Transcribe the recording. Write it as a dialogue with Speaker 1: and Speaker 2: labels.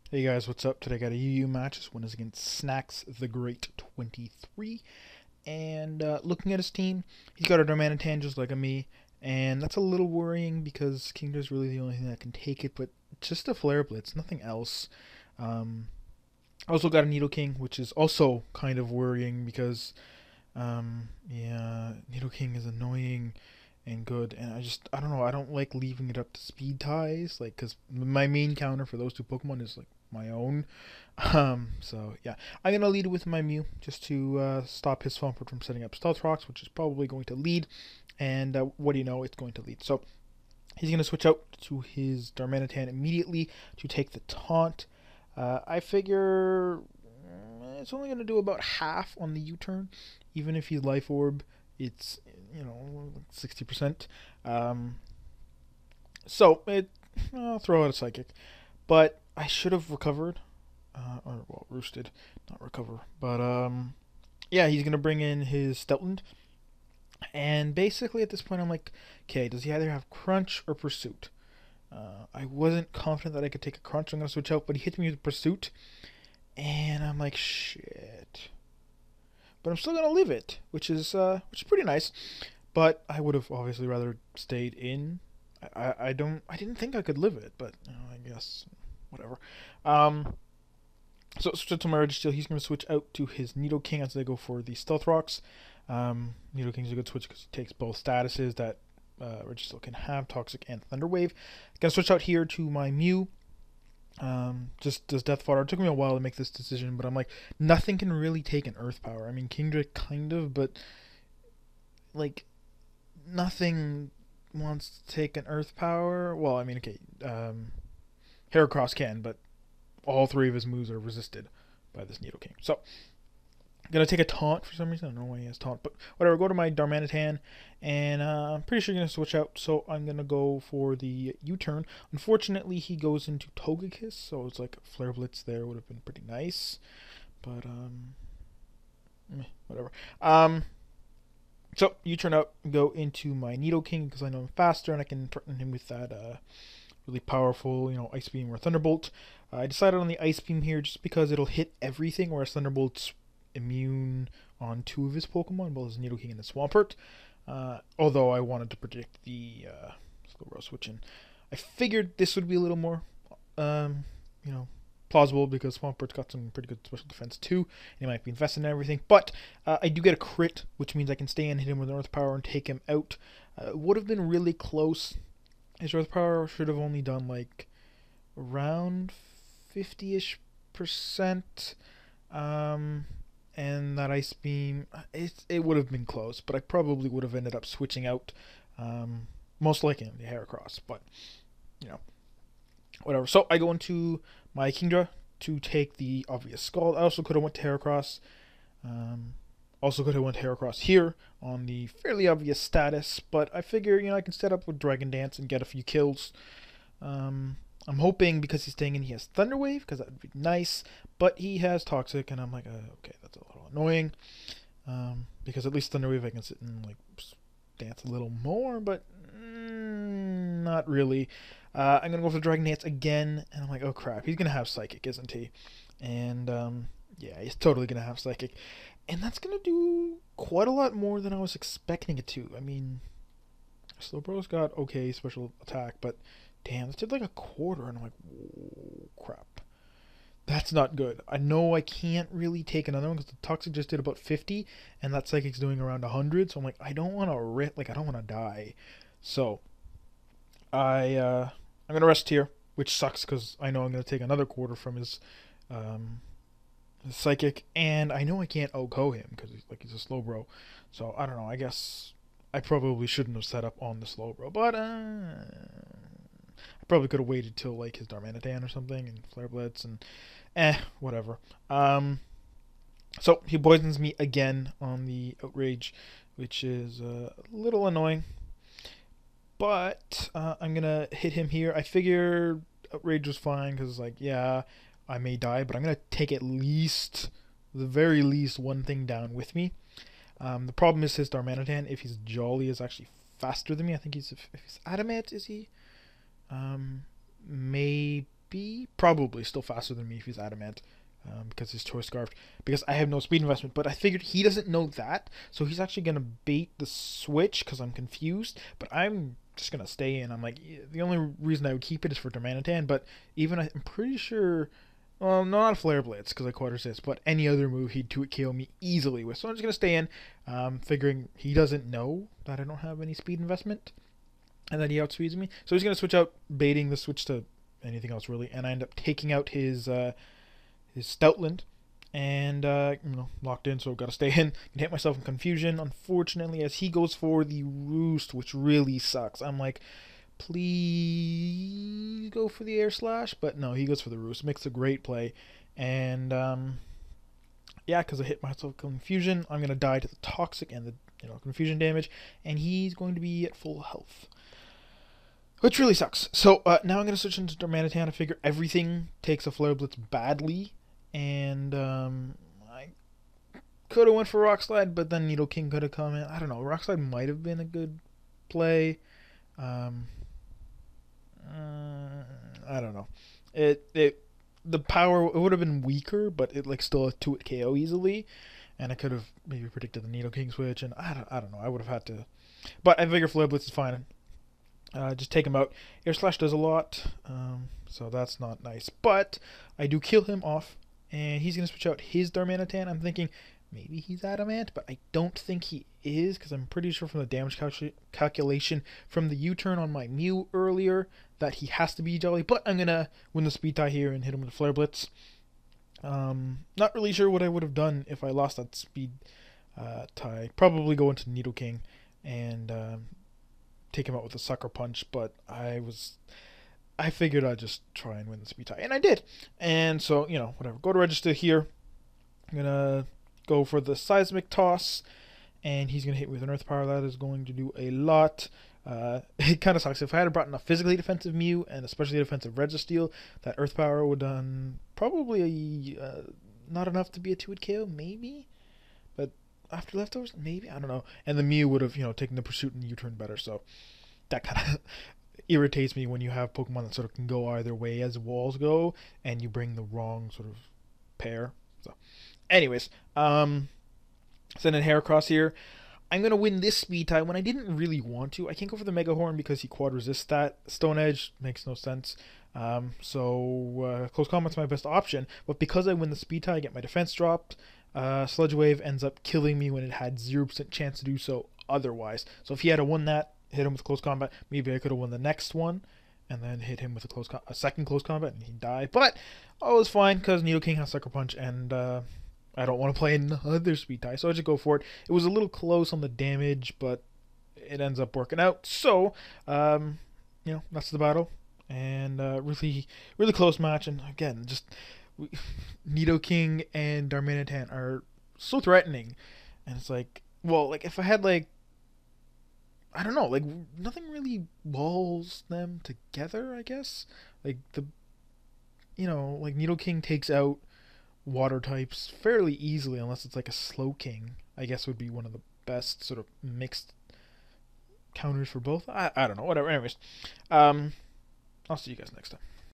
Speaker 1: Hey guys, what's up? Today I got a UU match. This one is against Snacks the Great 23. And looking at his team, he's got a Darmanitan just like a me. And that's a little worrying because Kingdra's really the only thing that can take it, but just a Flare Blitz, nothing else. Um, I also got a Needle King, which is also kind of worrying because, yeah, Needle King is annoying and good, and I don't know, I don't like leaving it up to speed ties, like, because my main counter for those two Pokemon is like my own. So yeah, I'm gonna lead with my Mew just to stop his Swampert from setting up Stealth Rocks, which is probably going to lead. And what do you know? It's going to lead. So he's gonna switch out to his Darmanitan immediately to take the taunt. I figure it's only gonna do about half on the U-turn, even if he's Life Orb. It's 60%. Um, so I'll throw out a Psychic, but I should have recovered, or well, roosted, not recover. But yeah, he's gonna bring in his Stoutland, and basically at this point I'm like, okay, does he either have Crunch or Pursuit? I wasn't confident that I could take a Crunch. I'm gonna switch out, but he hit me with Pursuit, and I'm like, shit. But I'm still gonna live it, which is pretty nice. But I would have obviously rather stayed in. I didn't think I could live it, but I guess whatever. Um, so switch to my Registeel. He's going to switch out to his Nidoking as they go for the Stealth Rocks. Nidoking's a good switch because he takes both statuses that Registeel can have, Toxic and Thunder Wave. Gonna switch out here to my Mew. Just does Death Fodder. It took me a while to make this decision, but I'm like, nothing can really take an Earth Power. I mean, Kingdra kind of, but like nothing wants to take an Earth Power. Well, I mean, okay, Heracross can, but all three of his moves are resisted by this Nidoking. So, I'm gonna take a taunt for some reason. I don't know why he has taunt, but whatever. Go to my Darmanitan, and I'm pretty sure he's gonna switch out. So I'm gonna go for the U-turn. Unfortunately, he goes into Togekiss, so it's like a Flare Blitz there would have been pretty nice, but whatever. So U-turn out, go into my Nidoking because I know him faster and I can threaten him with that really powerful, Ice Beam or Thunderbolt. I decided on the Ice Beam here just because it'll hit everything, whereas Thunderbolt's immune on two of his Pokemon, both his Nidoking and the Swampert. Although I wanted to predict the Slowbro switch in. I figured this would be a little more, um, you know, plausible because Swampert's got some pretty good special defense too. And he might be invested in everything. But I do get a crit, which means I can stay and hit him with Earth Power and take him out. Would have been really close. His Earth Power should have only done like around 50-ish%. And that Ice Beam, it would have been close, but I probably would have ended up switching out, most likely the Heracross, but, whatever. So I go into my Kingdra to take the obvious Scald. I also could have went to Heracross, also could have went to Heracross here on the fairly obvious status, but I figure, I can set up with Dragon Dance and get a few kills. I'm hoping because he's staying in, he has Thunder Wave, because that would be nice. But he has Toxic, and I'm like, okay, that's a little annoying. Because at least Thunder Wave I can sit and like dance a little more, but not really. I'm gonna go for Dragon Dance again, and I'm like, oh crap, he's gonna have Psychic, isn't he? And yeah, he's totally gonna have Psychic, and that's gonna do quite a lot more than I was expecting it to. I mean, Slowbro's got okay special attack, but damn, this did like a quarter, and I'm like, whoa, crap. That's not good. I know I can't really take another one because the Toxic just did about 50, and that Psychic's doing around 100, so I'm like, I don't want to I don't want to die. So, I'm going to rest here, which sucks because I know I'm going to take another quarter from his Psychic, and I know I can't OHKO him because he's a Slowbro. So, I don't know, I guess I probably shouldn't have set up on the Slowbro, but I probably could have waited till like his Darmanitan or something and Flare Blitz and whatever. So he poisons me again on the Outrage, which is a little annoying. But I'm gonna hit him here. I figure Outrage was fine because like yeah, I may die, but I'm gonna take at least the very least one thing down with me. The problem is his Darmanitan, if he's jolly, is actually faster than me. I think if he's adamant, is he? Maybe, probably still faster than me if he's adamant. Because his choice scarfed, because I have no speed investment, but I figured he doesn't know that, so he's actually gonna bait the switch because I'm confused, but I'm just gonna stay in. I'm like, the only reason I would keep it is for Darmanitan, but even I'm pretty sure, well, no, not Flare Blitz because I quarter resist, but any other move he'd 2-hit KO me easily with, so I'm just gonna stay in, figuring he doesn't know that I don't have any speed investment, and that he outspeeds me, so he's gonna switch out, baiting the switch to anything else really, and I end up taking out his Stoutland, and locked in, so I've got to stay in. Can hit myself in confusion, unfortunately, as he goes for the Roost, which really sucks. I'm like, please go for the Air Slash, but no, he goes for the Roost. Makes a great play, and yeah, because I hit myself in confusion, I'm gonna die to the Toxic and the confusion damage, and he's going to be at full health, which really sucks. So now I'm going to switch into Darmanitan. I figure everything takes a Flare Blitz badly, and I could have went for Rock Slide, but then Nidoking could have come in. I don't know. Rock Slide might have been a good play. I don't know. The power, it would have been weaker, but it still a 2-hit KO easily, and I could have maybe predicted the Nidoking switch, and I don't know. I would have had to, but I figure Flare Blitz is fine. Just take him out. Air Slash does a lot, so that's not nice. But I do kill him off, and he's going to switch out his Darmanitan. I'm thinking maybe he's adamant, but I don't think he is, because I'm pretty sure from the damage calculation from the U-turn on my Mew earlier that he has to be Jelly. But I'm going to win the speed tie here and hit him with a Flare Blitz. Not really sure what I would have done if I lost that speed tie. Probably go into Nidoking and take him out with a Sucker Punch, but I figured I'd just try and win the speed tie, and I did. And so, whatever. Go to register here. I'm gonna go for the Seismic Toss, and he's gonna hit me with an Earth Power. That is going to do a lot. It kind of sucks. If I had brought in a physically defensive Mew and especially defensive Registeel, that Earth Power would have done probably not enough to be a 2-hit KO, maybe. But after leftovers, maybe, I don't know. And the Mew would have, taken the pursuit and U-turn better. So that kind of irritates me when you have Pokemon that sort of can go either way as walls go, and you bring the wrong sort of pair. So, anyways, sending Heracross here. I'm going to win this speed tie when I didn't really want to. I can't go for the Mega Horn because he quad resists that. Stone Edge makes no sense. So Close Combat's my best option. But because I win the speed tie, I get my defense dropped. Sludge Wave ends up killing me when it had 0% chance to do so otherwise. So if he had won that, hit him with Close Combat, maybe I could have won the next one and then hit him with a second Close Combat and he'd die. But I was fine because Nidoking has Sucker Punch, and I don't want to play another speed tie, so I just go for it. It was a little close on the damage, but it ends up working out. So, that's the battle, and really, really close match. And again, just Nidoking and Darmanitan are so threatening, and it's like, well, if I had I don't know, nothing really walls them together, I guess. Nidoking takes out water types fairly easily, unless it's a Slowking, I guess would be one of the best sort of mixed counters for both. I don't know, whatever. Anyways, I'll see you guys next time.